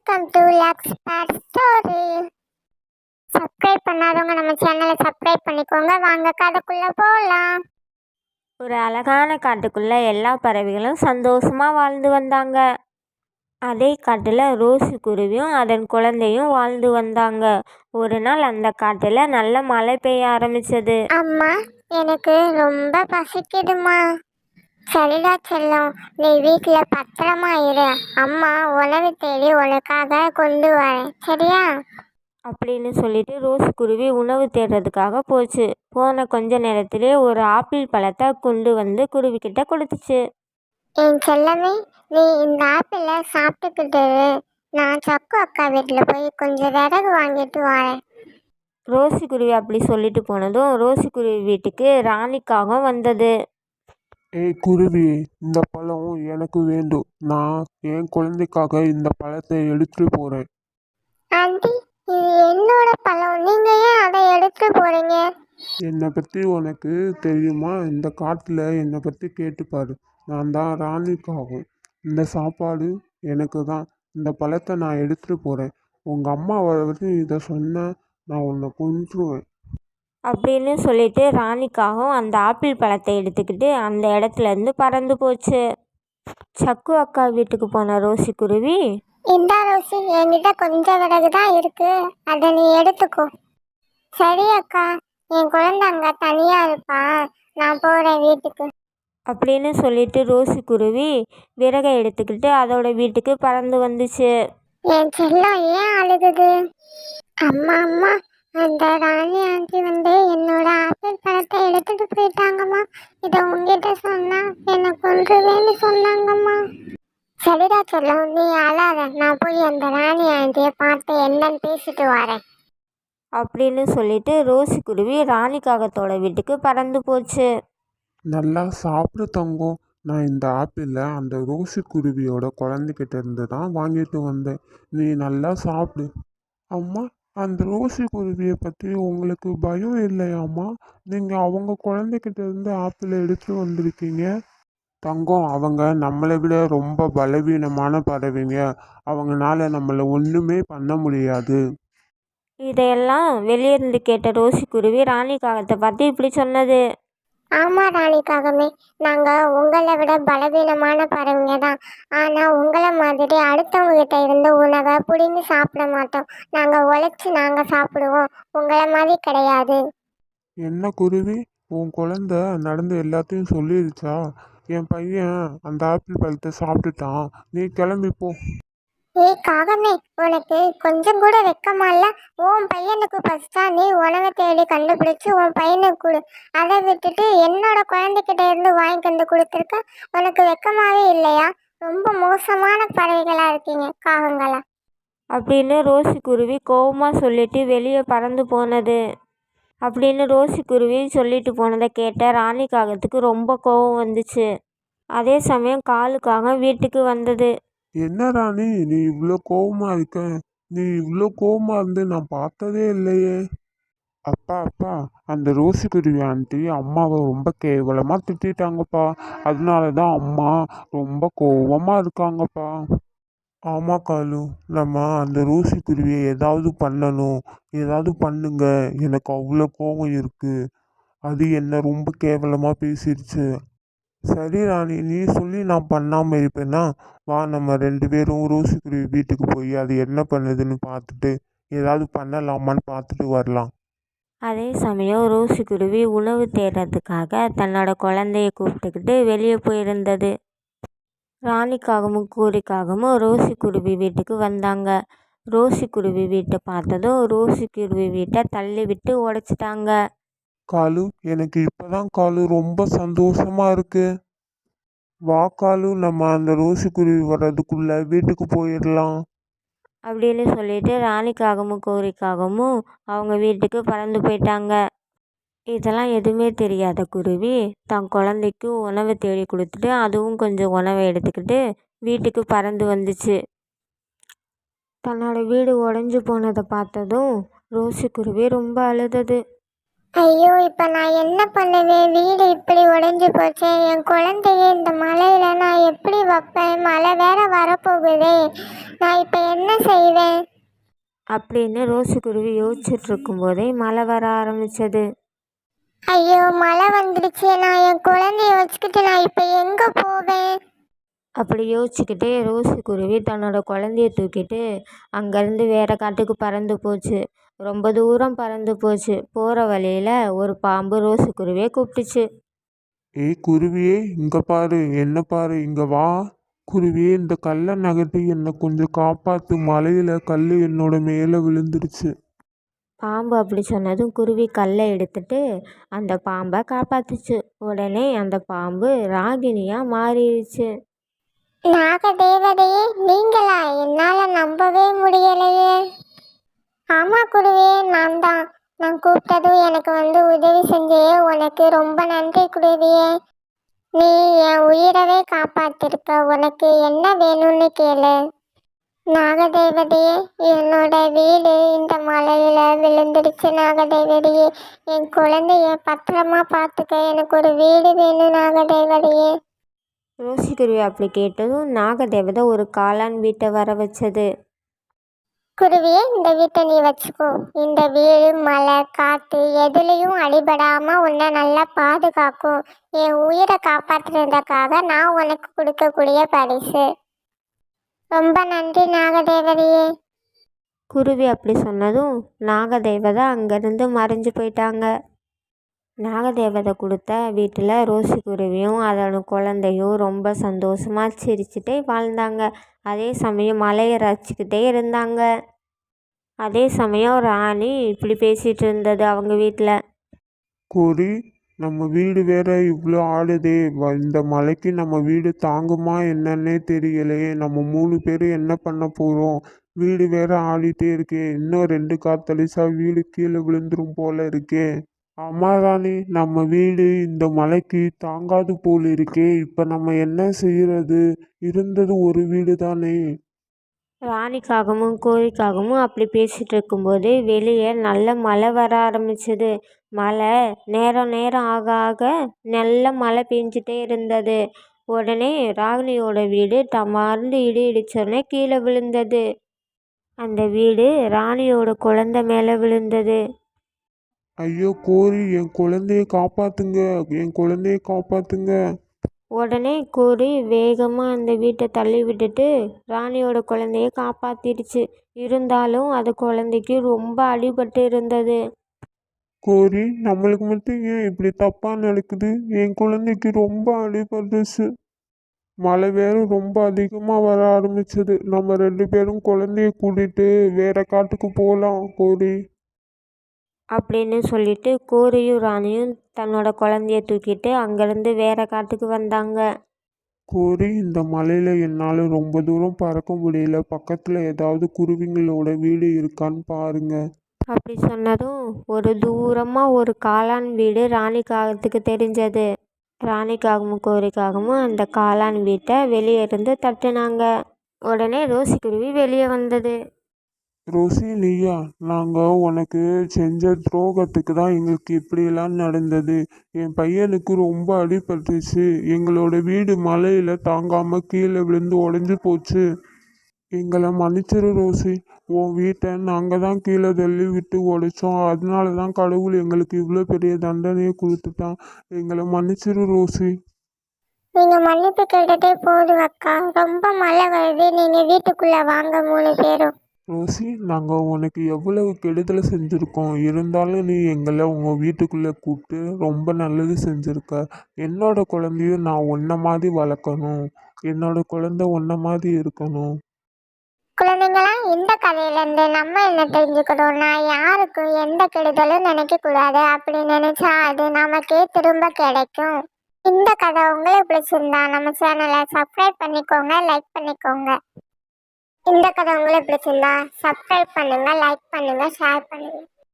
Welcome to expert story. Subscribe பண்ணாதவங்க நம்ம சேனலை சப்ஸ்கிரைப் பண்ணிக்கோங்க. வாங்க கதைக்குள்ள போகலாம். ஒரு அழகான காட்டுக்குள்ள எல்லா பறவைகளும் சந்தோஷமா வாழ்ந்து வந்தாங்க. அதே காட்டில் ரோசி குருவியும் அதன் குழந்தையும் வாழ்ந்து வந்தாங்க. ஒரு நாள் அந்த காட்டில் நல்ல மழை பெய்ய ஆரம்பிச்சது. அம்மா, எனக்கு ரொம்ப பசிக்குதுமா. சரிடா செல்லம், நீ வீட்டில் பத்திரமா இரு. அம்மா உணவு தேடி உனக்காக கொண்டு வரேன், சரியா? அப்படின்னு சொல்லிட்டு ரோசி குருவி உணவு தேடுறதுக்காக போச்சு. போன கொஞ்ச நேரத்திலே ஒரு ஆப்பிள் பழத்தை கொண்டு வந்து குருவிக்கிட்ட கொடுத்துச்சு. என் செல்லமே, நீ இந்த ஆப்பிளை சாப்பிட்டுக்கிட்டு இரு. நான் சக்கு அக்கா வீட்டில் போய் கொஞ்சம் விறகு வாங்கிட்டு வரேன். ரோசி குருவி அப்படி சொல்லிட்டு போனதும் ரோசி குருவி வீட்டுக்கு ராணிக்காகவும் வந்தது. ஏய் குருவி, இந்த பழம் எனக்கு வேண்டும். நான் என் குழந்தைக்காக இந்த பழத்தை எடுத்துட்டு போறேன். ஆண்டி, இது என்னோட பழம், நீங்க ஏன் அதை எடுத்து போறீங்க? என்னை பற்றி உனக்கு தெரியுமா? இந்த காட்டில் என்னை பற்றி கேட்டுப்பாரு. நான் தான் ராணிக்காகும். இந்த சாப்பாடு எனக்கு தான். இந்த பழத்தை நான் எடுத்துட்டு போகிறேன். உங்கள் அம்மாவை வந்து இதை சொன்ன நான் உன்னை கொன்றுவேன். அப்படின்னு சொல்லிட்டு ராணிக்காகவும் அந்த ஆப்பிள் பழத்தை எடுத்துக்கிட்டு அந்த இடத்துல இருந்து பறந்து போச்சு. சக்கு அக்கா வீட்டுக்கு போன ரோசி குருவி, இந்த ரோசி, என்கிட்ட கொஞ்சம் விறகு தான் இருக்கு, அதை நீ எடுத்துக்கோ. சரி அக்கா, என் குழந்தை அங்க தனியா இருப்பா, நான் போறேன் வீட்டுக்கு. அப்படின்னு சொல்லிட்டு ரோசி குருவி விறகை எடுத்துக்கிட்டு அதோட வீட்டுக்கு பறந்து வந்துச்சு. என் செல்லம் ஏன் அழுகுது? அம்மா அம்மா, அந்த ராணி ஆண்டி வந்து என்னோட ஆப்பிள் பழத்தை எடுத்துட்டு போயிட்டாங்கம்மா. இதை உங்ககிட்ட சொன்னா என்னை கொன்றுவேன்னு சொன்னாங்கம்மா. சரிடா செல்லம், நீ அழாத. நான் போய் அந்த ராணி ஆண்டியை பார்த்து என்னன்னு பேசிட்டு வரேன். அப்படின்னு சொல்லிட்டு ரோசி குருவி ராணிக்காகத்தோட வீட்டுக்கு பறந்து போச்சு. நல்லா சாப்பிடு தங்கம். நான் இந்த ஆப்பிளை அந்த ரோசி குருவியோட குழந்தைகிட்ட இருந்து தான் வாங்கிட்டு வந்தேன். நீ நல்லா சாப்பிடு. அம்மா, அந்த ரோசி குருவியை பற்றி உங்களுக்கு பயம் இல்லையாம்மா? நீங்கள் அவங்க குழந்தைகிட்ட இருந்து ஆப்பிளை எடுத்துட்டு வந்திருக்கீங்க. தங்கம், அவங்க நம்மளை விட ரொம்ப பலவீனமான பறவைங்க. அவங்களால நம்மளை ஒன்றுமே பண்ண முடியாது. இதையெல்லாம் வெளியிருந்து கேட்ட ரோசி குருவி ராணிக்காகத்தை பார்த்து இப்படி சொன்னது. ஆமா ராணிக்காகமே, நாங்க உங்களை விட பலவீனமான பறவைங்க தான். ஆனா உங்களை மாதிரி அடுத்தவங்க கிட்ட இருந்து உணவை புடிங்கி சாப்பிட மாட்டோம். நாங்க உழைச்சி நாங்க சாப்பிடுவோம், உங்களை மாதிரி கிடையாது. என்ன குருவி, உன் குழந்தை நடந்த எல்லாத்தையும் சொல்லிருச்சா? என் பையன் அந்த ஆப்பிள் பழத்தை சாப்பிட்டுட்டான். நீ கிளம்பி போ. ஏய் காகமே, உனக்கு கொஞ்சம் கூட வெக்கமா இல்ல? உன் பையனுக்கு ஃபர்ஸ்டா நீ உணவை தேடி கண்டுபிடிச்சு உன் பையனுக்கு கொடு. அதை விட்டுட்டு என்னோட குழந்தைகிட்ட இருந்து வாங்கி வந்து கொடுத்துருக்க. உனக்கு வெக்கமாவே இல்லையா? ரொம்ப மோசமான பறவைகளா இருக்கீங்க காகங்களா. அப்படின்னு ரோசி குருவி கோவமாக சொல்லிட்டு வெளியே பறந்து போனது. அப்படின்னு ரோசி குருவி சொல்லிட்டு போனதை கேட்ட ராணிக்காகத்துக்கு ரொம்ப கோவம் வந்துச்சு. அதே சமயம் காலுக்காக வீட்டுக்கு வந்தது. என்ன ராணி, நீ இவ்வளோ கோவமா இருக்க? நீ இவ்வளோ கோவமா இருந்து நான் பார்த்ததே இல்லையே. அப்பா அப்பா, அந்த ரோசி குருவி ஆண்டி அம்மாவை ரொம்ப கேவலமா திட்டாங்கப்பா. அதனால தான் அம்மா ரொம்ப கோவமா இருக்காங்கப்பா. ஆமா காலு, நம்ம அந்த ரோசி குருவியை ஏதாவது பண்ணணும். ஏதாவது பண்ணுங்க. எனக்கு அவ்வளோ கோவம் இருக்கு. அது என்ன ரொம்ப கேவலமா பேசிடுச்சு. சரி ராணி, நீ சொல்லி நான் பண்ணாமல் இருப்பேன்னா, வா நம்ம 2 பேரும் ரோசி குருவி வீட்டுக்கு போய் அது என்ன பண்ணுதுன்னு பார்த்துட்டு ஏதாவது பண்ணலாமான்னு பார்த்துட்டு வரலாம். அதே சமயம் ரோசி குருவி உணவு தேடுறதுக்காக தன்னோட குழந்தைய கூப்பிட்டுக்கிட்டு வெளியே போயிருந்தது. ராணிக்காகவும் கூரிக்காகவும் ரோசி குருவி வீட்டுக்கு வந்தாங்க. ரோசி குருவி வீட்டை பார்த்ததும் ரோசி குருவி வீட்டை தள்ளி விட்டு உடைச்சிட்டாங்க. காலு, எனக்கு இப்போதான் காலு ரொம்ப சந்தோஷமா இருக்கு. வா காலு, நம்ம அந்த ரோசி குருவி வர்றதுக்குள்ள வீட்டுக்கு போயிடலாம். அப்படின்னு சொல்லிட்டு ராணிக்காகவும் கோரிக்காகவும் அவங்க வீட்டுக்கு பறந்து போயிட்டாங்க. இதெல்லாம் எதுவுமே தெரியாத குருவி தன் குழந்தைக்கு உணவை தேடி கொடுத்துட்டு அதுவும் கொஞ்சம் உணவை எடுத்துக்கிட்டு வீட்டுக்கு பறந்து வந்துச்சு. தன்னோட வீடு உடஞ்சி போனதை பார்த்ததும் ரோசி குருவி ரொம்ப அழுதது. ஐயோ, இப்ப நான் என்ன பண்ணுவேன்? வீடு இப்படி உடைஞ்சு போச்சு. என் குழந்தைய இந்த மழையில நான் எப்படி வைப்பேன்? மழை வேற வரப்போகுதே. நான் இப்போ என்ன செய்வேன்? அப்படின்னு ரோசிக்குருவி யோசிச்சுட்டு இருக்கும்போதே மழை வர ஆரம்பிச்சது. ஐயோ, மழை வந்துடுச்சு. நான் என் குழந்தைய வச்சுக்கிட்டு நான் இப்போ எங்கே போவேன்? அப்படி யோசிச்சுக்கிட்டே ரோசிக்குருவி தன்னோட குழந்தைய தூக்கிட்டு அங்கேருந்து வேற காட்டுக்கு பறந்து போச்சு. ரொம்ப தூரம் பறந்து போச்சு. போகிற வழியில் ஒரு பாம்பு ரோசிக்குருவியை கூப்பிட்டுச்சு. ஏய் குருவியே, இங்க பாரு, என்ன பாரு, இங்க வா. குருவியே, இந்த கல்லை நகர்த்தி என்னை கொஞ்சம் காப்பாத்து, மலையில கல் என்னோட மேலே விழுந்துருச்சு. பாம்பு அப்படி சொன்னதும் குருவி கல்லை எடுத்துட்டு அந்த பாம்பை காப்பாத்துச்சு. உடனே அந்த பாம்பு ராகினியாக மாறிடுச்சு. நாகதேவதையே, நீங்களா? என்னால் நம்பவே முடியலையே. ஆமாம் குருவியே, நான் தான். நான் கூப்பிட்டதும் எனக்கு வந்து உதவி செஞ்சியே, உனக்கு ரொம்ப நன்றி குருவியே. நீ என் உயிரவே காப்பாத்திருக்க. உனக்கு என்ன வேணும்னு கேளு. நாகதேவதையே, என்னோட வீடு இந்த மலையில விழுந்துடுச்சு. நாகதேவதையே, என் குழந்தைய பத்திரமா பார்த்துக்க. எனக்கு ஒரு வீடு வேணும் நாகதேவதையே. ரோசிக்குருவி அப்படி கேட்டதும் நாகதேவதை ஒரு காளான் வீட்டை வர வச்சது. குருவியே, இந்த வீட்டை நீ வச்சுக்கோ. இந்த வீடு மழை காற்று எதுலேயும் அடிபடாம உன்னை நல்லா பாதுகாக்கும். என் உயிரை காப்பாற்றுறதுக்காக நான் உனக்கு கொடுக்கக்கூடிய பரிசு. ரொம்ப நன்றி நாகதேவதையே. குருவி அப்படி சொன்னதும் நாகதேவதை அங்கேருந்து மறைஞ்சு போயிட்டாங்க. நாகதேவதை கொடுத்த வீட்டில் ரோசிக்குருவியும் அதோட குழந்தையும் ரொம்ப சந்தோஷமாக சிரிச்சுட்டே வாழ்ந்தாங்க. அதே சமயம் மலையை ரசிச்சுக்கிட்டே இருந்தாங்க. அதே சமயம் ராணி இப்படி பேசிகிட்டு இருந்தது அவங்க வீட்டில். கோரி, நம்ம வீடு வேற இவ்வளோ ஆடுதே, இந்த மலைக்கு நம்ம வீடு தாங்குமா என்னன்னே தெரியலையே. நம்ம 3 பேரும் என்ன பண்ண போகிறோம்? வீடு வேற ஆடிட்டே இருக்கே. இன்னும் 2 காத்தலிசா வீடு கீழே விழுந்துரும் போல இருக்கே. ஆமா ராணி, நம்ம வீடு இந்த மலைக்கு தாங்காது போல் இருக்கே. இப்போ நம்ம என்ன செய்யறது? இருந்தது ஒரு வீடு தானே. ராணிக்காகவும் கோழிக்காகவும் அப்படி பேசிகிட்டு இருக்கும்போது வெளியே நல்ல மழை வர ஆரம்பிச்சது. மழை நேரம் நேரம் ஆக ஆக நல்ல மழை பெஞ்சிட்டே இருந்தது. உடனே ராகினியோட வீடு டமார்ந்து இடி இடிச்சோடனே கீழே விழுந்தது. அந்த வீடு ராணியோட குழந்தை மேலே விழுந்தது. ஐயோ கோரி, என் குழந்தைய காப்பாத்துங்க, என் குழந்தைய காப்பாத்துங்க. உடனே கோழி வேகமாக அந்த வீட்டை தள்ளி விட்டுட்டு ராணியோட குழந்தைய காப்பாத்திடுச்சு. இருந்தாலும் அது குழந்தைக்கு ரொம்ப அடிபட்டு இருந்தது. கோரி, நம்மளுக்கு மட்டும் ஏன் இப்படி தப்பா நடக்குது? என் குழந்தைக்கு ரொம்ப அடிபட்டுச்சு. மழை வேற ரொம்ப அதிகமா வர ஆரம்பிச்சது. நம்ம 2 பேரும் குழந்தைய கூட்டிட்டு வேற காட்டுக்கு போகலாம் கோரி. அப்படின்னு சொல்லிட்டு கோழியும் ராணியும் தன்னோட குழந்தைய தூக்கிட்டு அங்கேருந்து வேற காட்டுக்கு வந்தாங்க. கோரி, இந்த மலையில என்னால ரொம்ப தூரம் பறக்க முடியல. பக்கத்துல ஏதாவது குருவிங்களோட வீடு இருக்கான்னு பாருங்க. அப்படி சொன்னதும் ஒரு தூரமாக ஒரு காளான் வீடு ராணிக்காகத்துக்கு தெரிஞ்சது. ராணிக்காகவும் கோழிக்காகவும் அந்த காளான் வீட்டை வெளியே இருந்து தட்டுனாங்க. உடனே ரோசிக்குருவி வெளியே வந்தது. ரோசி, நீயா? நாங்க உனக்கு செஞ்ச துரோகத்துக்கு தான் எங்களுக்கு இப்படியெல்லாம் நடந்தது. என் பையனுக்கு ரொம்ப அடிபட்டுச்சு. எங்களோட வீடு மலையில தாங்காம கீழே விழுந்து உடைஞ்சு போச்சு. எங்களை மன்னிச்சிரு ரோசி. உன் வீட்டை நாங்கள் தான் கீழே தள்ளி விட்டு உடைச்சோம். அதனால தான் கடவுள் எங்களுக்கு இவ்வளோ பெரிய தண்டனையை கொடுத்துட்டான். எங்களை மன்னிச்சிரு ரோசி. நீங்க மன்னிப்பு கேட்டுட்டே போதும் அக்கா. ரொம்ப மழை வருது. நீங்க வீட்டுக்குள்ள வாங்க 3 பேரும். ரோசி, நாங்கள் உனக்கு எவ்வளவு கெடுதலை செஞ்சுருக்கோம். இருந்தாலும் நீ எங்களை உங்கள் வீட்டுக்குள்ளே கூப்பிட்டு ரொம்ப நல்லது செஞ்சுருக்க. என்னோட குழந்தையும் நான் உன்ன மாதிரி வளர்க்கணும். என்னோட குழந்தை உன்ன மாதிரி இருக்கணும். குழந்தைங்களா, இந்த கதையிலேருந்து நம்ம என்ன தெரிஞ்சுக்கிறோம்னா, யாருக்கும் எந்த கெடுதலும் நினைக்கக்கூடாது. அப்படி நினைச்சா அது நமக்கே திரும்ப கிடைக்கும். இந்த கதை உங்களுக்கு பிடிச்சிருந்தா நம்ம சேனலை சப்ஸ்கிரைப் பண்ணிக்கோங்க, லைக் பண்ணிக்கோங்க. இந்த கதை உங்களுக்கு பிடிச்சிருந்தா சப்ஸ்கிரைப் பண்ணுங்க, லைக் பண்ணுங்க, ஷேர் பண்ணுங்க.